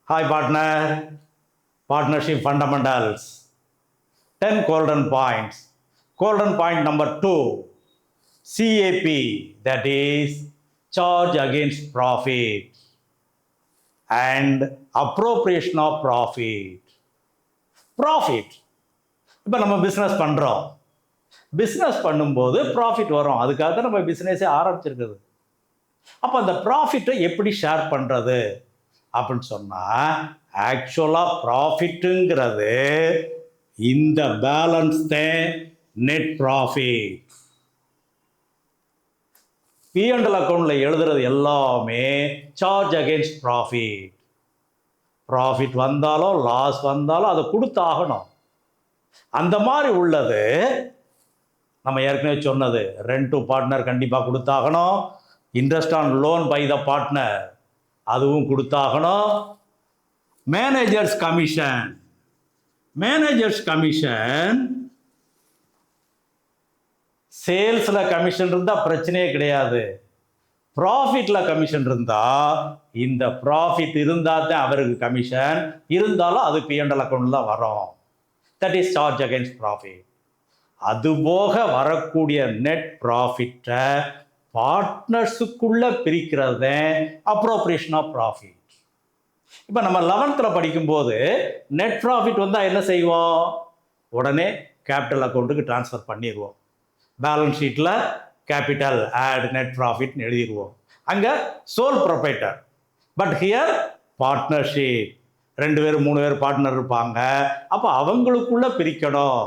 Hi partner, partnership fundamentals, 10 golden points. Golden point number 2, CAP, that is charge against profit and appropriation of profit. Profit. இப்போ நம்ம business பண்ணுறோம், business பண்ணும்போது profit வரும், அதுக்காக தான் நம்ம பிஸ்னஸே ஆரம்பிச்சிருக்குது. அப்போ அந்த ப்ராஃபிட்டை எப்படி ஷேர் பண்ணுறது அப்படின்னு சொன்னால், ஆக்சுவலாக ப்ராஃபிட்டுங்கிறது இந்த பேலன்ஸ் தான் நெட் ப்ராஃபிட். P&L அக்கௌண்ட்டில் எழுதுறது எல்லாமே சார்ஜ் அகெயின்ஸ்ட் ப்ராஃபிட். ப்ராஃபிட் வந்தாலும் லாஸ் வந்தாலும் அதை கொடுத்தாகணும். அந்த மாதிரி உள்ளது நம்ம ஏற்கனவே சொன்னது, ரெண்ட் டு பார்ட்னர் கண்டிப்பாக கொடுத்தாகணும், interest on loan by the partner அதுவும் கொடுத்தாகணும், மேனேஜர்ஸ் கமிஷன். மேனேஜர்ஸ் கமிஷன் சேல்ஸில் கமிஷன் இருந்தால் பிரச்சனையே கிடையாது. ப்ராஃபிட்டில் கமிஷன் இருந்தால், இந்த ப்ராஃபிட் இருந்தால் தான் அவருக்கு கமிஷன், இருந்தாலும் அது P&L அக்கௌண்ட் தான் வரும். That is charge against profit. அதுபோக வரக்கூடிய நெட் ப்ராஃபிட்டை பார்ட்னர்ஸுக்குள்ளே பிரிக்கிறது அப்ரோப்ரியேஷன் ஆஃப் ப்ராஃபிட். இப்போ நம்ம 11th படிக்கும்போது நெட் ப்ராஃபிட் வந்தால் என்ன செய்வோம்? உடனே கேபிட்டல் அக்கௌண்ட்டுக்கு ட்ரான்ஸ்ஃபர் பண்ணிடுவோம். பேலன்ஸ் ஷீட்டில் கேபிட்டல் ஆட் நெட் ப்ராஃபிட்னு எழுதிடுவோம். அங்கே soul proprietor. But here partnership, 2 பேர் 3 பேர் பார்ட்னர் இருப்பாங்க. அப்போ அவங்களுக்குள்ளே பிரிக்கணும்.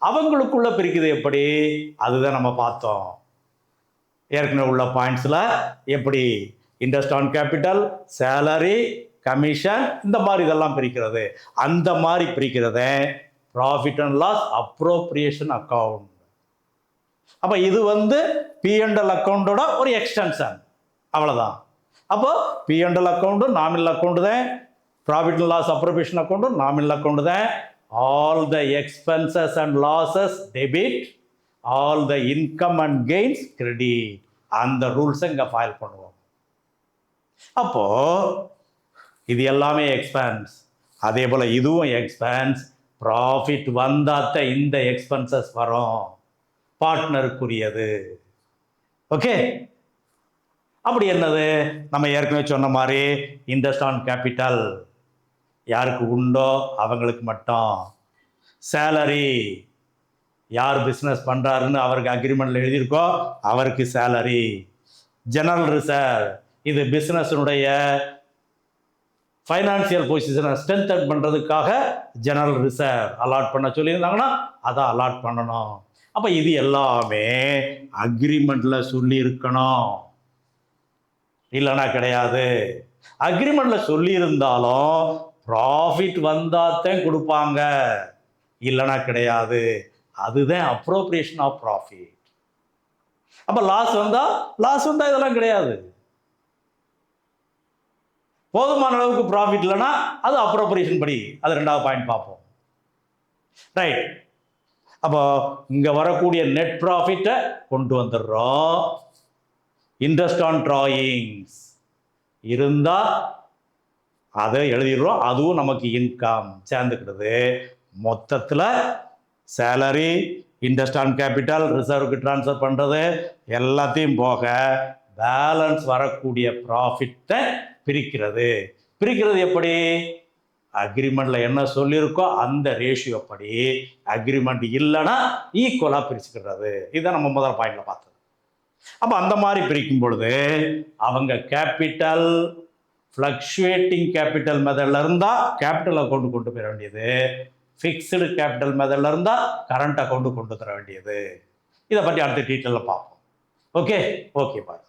அவங்களுக்குள்ளே பிரிக்குது எப்படி? அதுதான் நம்ம பார்த்தோம் ஏற்கனவே உள்ள பாயிண்ட்ஸில். எப்படி interest on capital, salary, commission, இந்த மாதிரி இதெல்லாம் பிரிக்கிறது. அந்த மாதிரி பிரிக்கிறத profit and loss appropriation account. அப்போ இது P&L அக்கௌண்ட்டோட ஒரு எக்ஸ்டென்ஷன், அவ்வளோதான். அப்போ P&L அக்கௌண்ட்டும் நாமினல் அக்கௌண்ட் தான், ப்ராஃபிட் அண்ட் லாஸ் அப்ரோப்ரியேஷன் அக்கௌண்ட்டும் நாமினல் அக்கௌண்ட் தான். All the expenses and losses debit, all the income and gains credit. அந்த ரூல்ஸை இங்கே ஃபைல் பண்ணுவோம். அப்போ இது எல்லாமே எக்ஸ்பென்ஸ், அதே போல் இதுவும் எக்ஸ்பென்ஸ். ப்ராஃபிட் வந்தாத்த இந்த எக்ஸ்பென்சஸ் வரும், பார்ட்னருக்குரியது. ஓகே, அப்படி என்னது? நம்ம ஏற்கனவே சொன்ன மாதிரி இன்ட்ரெஸ்ட் ஆன் கேபிட்டல் யாருக்கு உண்டோ அவங்களுக்கு மட்டும். சேலரி யார் பிஸ்னஸ் பண்ணுறாருன்னு அவருக்கு அக்ரிமெண்ட்டில் எழுதியிருக்கோ அவருக்கு சேலரி. ஜெனரல் ரிசர்வ், இது பிஸ்னஸினுடைய ஃபைனான்சியல் பொசிஷனை ஸ்ட்ரென்தன் பண்ணுறதுக்காக ஜெனரல் ரிசர்வ் அலாட் பண்ண சொல்லியிருந்தாங்கன்னா அதை அலாட் பண்ணணும். அப்போ இது எல்லாமே அக்ரிமெண்ட்டில் சொல்லியிருக்கணும், இல்லைன்னா கிடையாது. அக்ரிமெண்ட்டில் சொல்லியிருந்தாலும் ப்ராஃபிட் வந்தாத்தான் கொடுப்பாங்க, இல்லைன்னா கிடையாது. அதுதான் அப்ரோப்ரியேஷன் ஆஃப் ப்ராஃபிட். அப்போ லாஸ் வந்தால் இதெல்லாம் கிடையாது. போதுமான அளவுக்கு ப்ராஃபிட் இல்லைன்னா அது அப்ரோப்ரியேஷன் படி. அது 2வது பாயிண்ட் பார்ப்போம். ரைட். அப்போ இங்கே வரக்கூடிய நெட் ப்ராஃபிட்டை கொண்டு வந்துடுறோம். இன்ட்ரெஸ்ட் ஆன் ட்ராயிங்ஸ் இருந்தால் அதை எழுதிடுறோம், அதுவும் நமக்கு இன்கம் சேர்ந்துக்கிடுது. மொத்தத்தில் சேலரி, இன்ட்ரெஸ்ட் ஆன் கேபிட்டல், ரிசர்வுக்கு ட்ரான்ஸ்ஃபர் பண்ணுறது எல்லாத்தையும் போக பேலன்ஸ் வரக்கூடிய ப்ராஃபிட்டை பிரிக்கிறது. எப்படி? அக்ரிமெண்ட்டில் என்ன சொல்லியிருக்கோ அந்த ரேஷியோ படி. அக்ரிமெண்ட் இல்லைன்னா ஈக்குவலாக பிரிச்சுக்கிறது. இதுதான் நம்ம முதல் பாயிண்டில் பார்த்தது. அப்போ அந்த மாதிரி பிரிக்கும் பொழுது அவங்க கேபிட்டல் ஃப்ளக்சுவேட்டிங் கேபிட்டல் மெத்தடில் இருந்தால் கேபிட்டல் அக்கௌண்ட் கொண்டு போயிட வேண்டியது, ஃபிக்ஸ்டு கேபிட்டல் மெத்தடில் இருந்தால் கரண்ட் அக்கௌண்ட்டு கொண்டு தர வேண்டியது. இதை பற்றி அடுத்த டீட்டெயிலில் பார்ப்போம். Okay bye.